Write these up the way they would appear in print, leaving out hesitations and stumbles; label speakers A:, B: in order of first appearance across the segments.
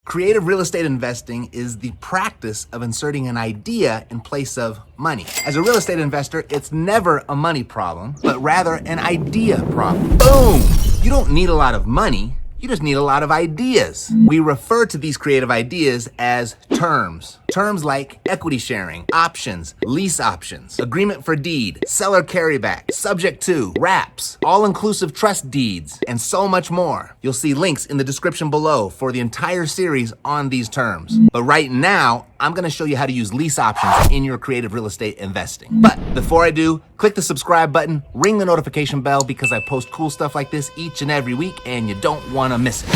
A: Creative real estate investing is the practice of inserting an idea in place of money. As a real estate investor, it's never a money problem, but rather an idea problem. Boom! You don't need a lot of money. You just need a lot of ideas. We refer to these creative ideas as terms. Terms like equity sharing, options, lease options, agreement for deed, seller carryback, subject to, wraps, all-inclusive trust deeds, and so much more. You'll see links in the description below for the entire series on these terms. But right now, I'm gonna show you how to use lease options in your creative real estate investing. But before I do, click the subscribe button, ring the notification bell because I post cool stuff like this each and every week and you don't wanna miss it.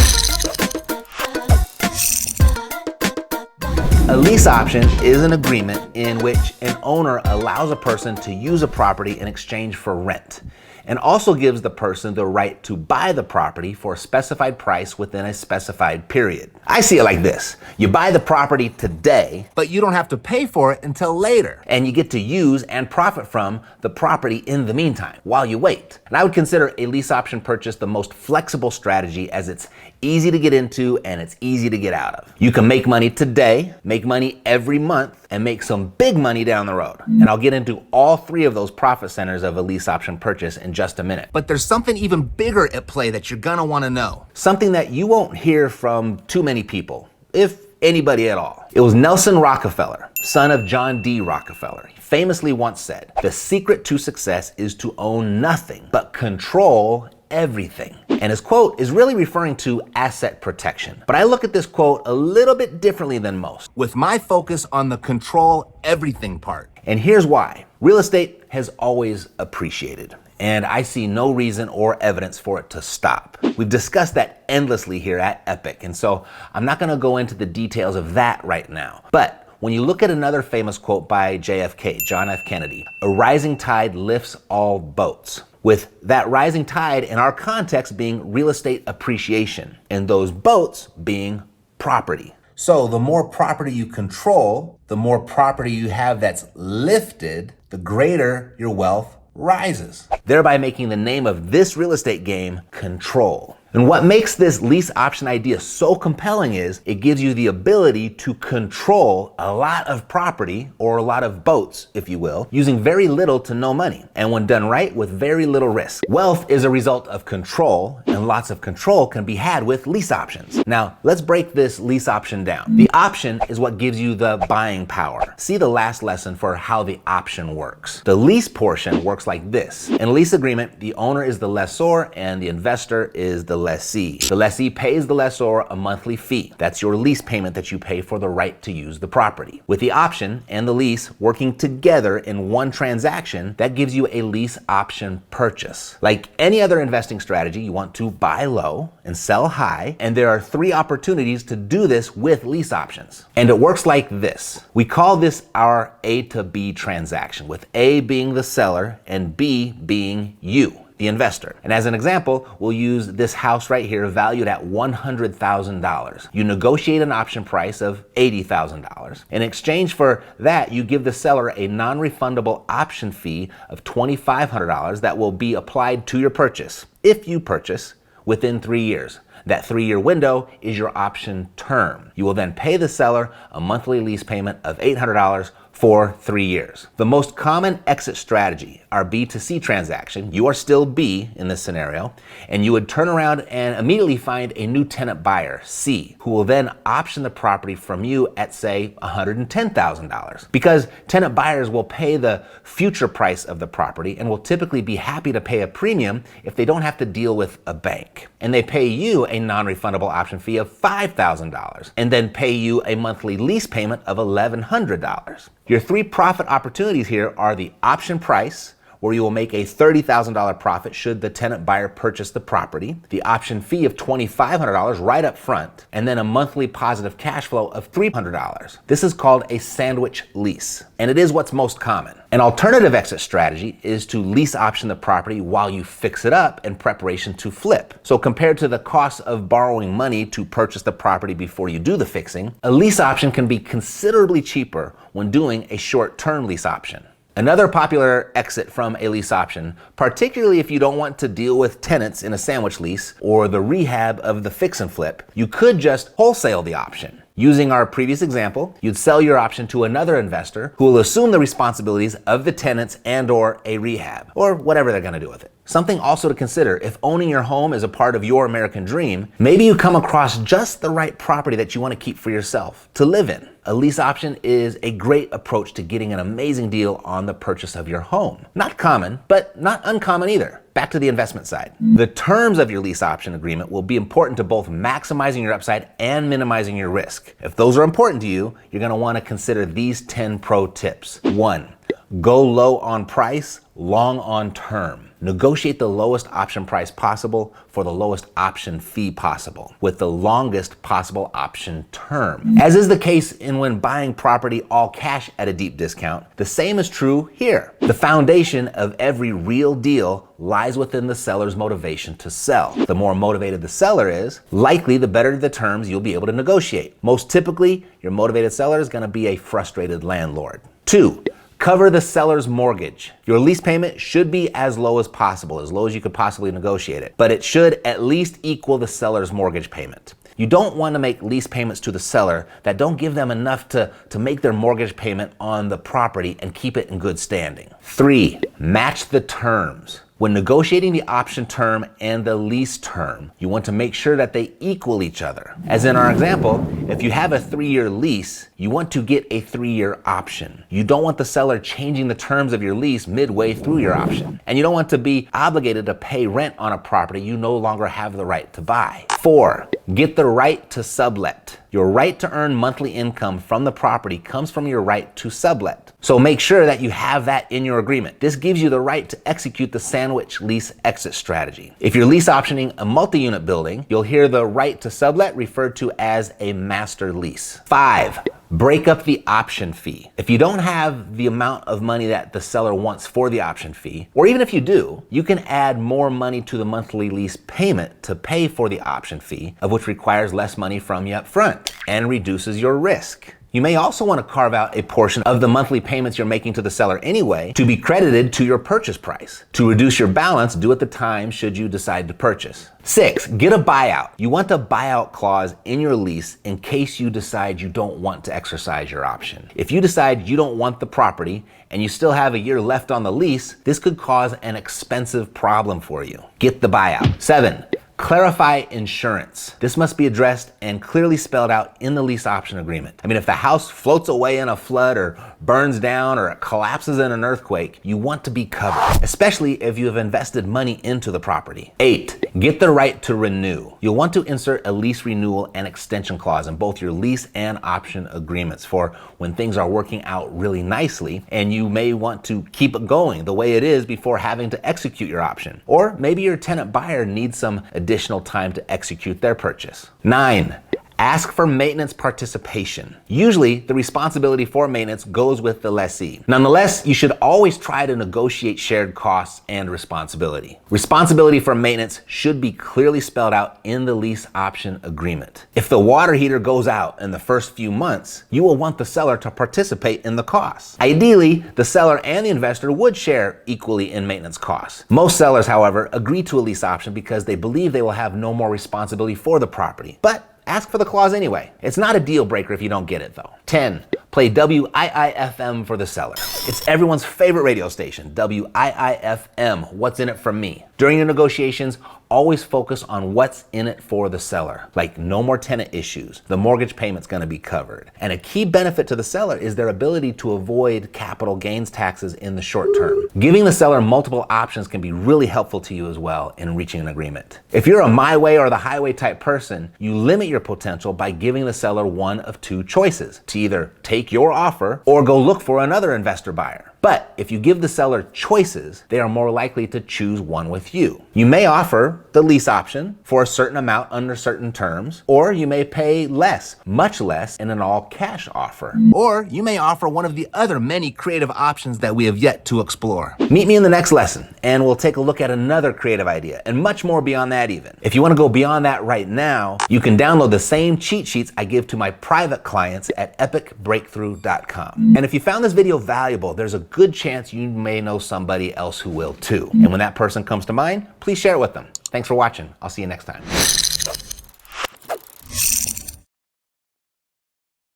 A: A lease option is an agreement in which an owner allows a person to use a property in exchange for rent, and also gives the person the right to buy the property for a specified price within a specified period. I see it like this. You buy the property today, but you don't have to pay for it until later. And you get to use and profit from the property in the meantime while you wait. And I would consider a lease option purchase the most flexible strategy, as it's easy to get into and it's easy to get out of. You can make money today, make money every month, and make some big money down the road. And I'll get into all three of those profit centers of a lease option purchase in just a minute. But there's something even bigger at play that you're gonna wanna know. Something that you won't hear from too many people, if anybody at all. It was Nelson Rockefeller, son of John D. Rockefeller. He famously once said, "The secret to success is to own nothing, but control everything." And his quote is really referring to asset protection. But I look at this quote a little bit differently than most, with my focus on the control everything part. And here's why. Real estate has always appreciated, and I see no reason or evidence for it to stop. We've discussed that endlessly here at Epic, and so I'm not gonna go into the details of that right now. But when you look at another famous quote by JFK, John F. Kennedy, "A rising tide lifts all boats," with that rising tide in our context being real estate appreciation, and those boats being property. So the more property you control, the more property you have that's lifted, the greater your wealth rises, thereby making the name of this real estate game control. And what makes this lease option idea so compelling is it gives you the ability to control a lot of property, or a lot of boats, if you will, using very little to no money, and when done right, with very little risk. Wealth is a result of control, and lots of control can be had with lease options. Now, let's break this lease option down. The option is what gives you the buying power. See the last lesson for how the option works. The lease portion works like this. In a lease agreement, the owner is the lessor and the investor is the lessee. The lessee pays the lessor a monthly fee. That's your lease payment that you pay for the right to use the property. With the option and the lease working together in one transaction, that gives you a lease option purchase. Like any other investing strategy, you want to buy low and sell high, and there are three opportunities to do this with lease options. And it works like this. We call this our A to B transaction, with A being the seller and B being you, the investor. And as an example, we'll use this house right here valued at $100,000. You negotiate an option price of $80,000. In exchange for that, you give the seller a non-refundable option fee of $2,500 that will be applied to your purchase if you purchase within 3 years. That 3-year window is your option term. You will then pay the seller a monthly lease payment of $800 for 3 years. The most common exit strategy, our B to C transaction, you are still B in this scenario, and you would turn around and immediately find a new tenant buyer, C, who will then option the property from you at, say, $110,000. Because tenant buyers will pay the future price of the property and will typically be happy to pay a premium if they don't have to deal with a bank. And they pay you a non-refundable option fee of $5,000 and then pay you a monthly lease payment of $1,100. Your three profit opportunities here are the option price, where you will make a $30,000 profit should the tenant buyer purchase the property, the option fee of $2,500 right up front, and then a monthly positive cash flow of $300. This is called a sandwich lease, and it is what's most common. An alternative exit strategy is to lease option the property while you fix it up in preparation to flip. So compared to the cost of borrowing money to purchase the property before you do the fixing, a lease option can be considerably cheaper when doing a short-term lease option. Another popular exit from a lease option, particularly if you don't want to deal with tenants in a sandwich lease or the rehab of the fix and flip, you could just wholesale the option. Using our previous example, you'd sell your option to another investor who will assume the responsibilities of the tenants and/or a rehab, or whatever they're going to do with it. Something also to consider, if owning your home is a part of your American dream, maybe you come across just the right property that you want to keep for yourself to live in. A lease option is a great approach to getting an amazing deal on the purchase of your home. Not common, but not uncommon either. Back to the investment side. The terms of your lease option agreement will be important to both maximizing your upside and minimizing your risk. If those are important to you, you're going to want to consider these 10 pro tips. 1. Go low on price, long on term. Negotiate the lowest option price possible for the lowest option fee possible with the longest possible option term. As is the case in when buying property all cash at a deep discount, the same is true here. The foundation of every real deal lies within the seller's motivation to sell. The more motivated the seller is, likely the better the terms you'll be able to negotiate. Most typically, your motivated seller is going to be a frustrated landlord. 2. Cover the seller's mortgage. Your lease payment should be as low as possible, as low as you could possibly negotiate it, but it should at least equal the seller's mortgage payment. You don't want to make lease payments to the seller that don't give them enough to make their mortgage payment on the property and keep it in good standing. 3. Match the terms. When negotiating the option term and the lease term, you want to make sure that they equal each other. As in our example, if you have a 3-year lease, you want to get a 3-year option. You don't want the seller changing the terms of your lease midway through your option. And you don't want to be obligated to pay rent on a property you no longer have the right to buy. 4. Get the right to sublet. Your right to earn monthly income from the property comes from your right to sublet. So make sure that you have that in your agreement. This gives you the right to execute the sandwich lease exit strategy. If you're lease optioning a multi-unit building, you'll hear the right to sublet referred to as a master lease. 5. Break up the option fee. If you don't have the amount of money that the seller wants for the option fee, or even if you do, you can add more money to the monthly lease payment to pay for the option fee, of which requires less money from you up front and reduces your risk. You may also want to carve out a portion of the monthly payments you're making to the seller anyway to be credited to your purchase price. To reduce your balance due at the time should you decide to purchase. 6. Get a buyout. You want a buyout clause in your lease in case you decide you don't want to exercise your option. If you decide you don't want the property and you still have a year left on the lease, this could cause an expensive problem for you. Get the buyout. 7. Clarify insurance. This must be addressed and clearly spelled out in the lease option agreement. I mean, if the house floats away in a flood or burns down or it collapses in an earthquake, you want to be covered, especially if you have invested money into the property. 8. Get the right to renew. You'll want to insert a lease renewal and extension clause in both your lease and option agreements for when things are working out really nicely and you may want to keep it going the way it is before having to execute your option. Or maybe your tenant buyer needs some additional time to execute their purchase. 9. Ask for maintenance participation. Usually, the responsibility for maintenance goes with the lessee. Nonetheless, you should always try to negotiate shared costs and responsibility. Responsibility for maintenance should be clearly spelled out in the lease option agreement. If the water heater goes out in the first few months, you will want the seller to participate in the costs. Ideally, the seller and the investor would share equally in maintenance costs. Most sellers, however, agree to a lease option because they believe they will have no more responsibility for the property. But ask for the clause anyway. It's not a deal breaker if you don't get it though. 10. Play WIIFM for the seller. It's everyone's favorite radio station, WIIFM, what's in it for me. During your negotiations, always focus on what's in it for the seller, like no more tenant issues, the mortgage payment's gonna be covered. And a key benefit to the seller is their ability to avoid capital gains taxes in the short term. Giving the seller multiple options can be really helpful to you as well in reaching an agreement. If you're a my way or the highway type person, you limit your potential by giving the seller one of two choices, to either take your offer or go look for another investor buyer. But if you give the seller choices, they are more likely to choose one with you. You may offer the lease option for a certain amount under certain terms, or you may pay less, much less, in an all-cash offer. Or you may offer one of the other many creative options that we have yet to explore. Meet me in the next lesson, and we'll take a look at another creative idea, and much more beyond that even. If you want to go beyond that right now, you can download the same cheat sheets I give to my private clients at epicbreakthrough.com. And if you found this video valuable, there's a good chance you may know somebody else who will too. And when that person comes to mind, please share it with them. Thanks for watching. I'll see you next time.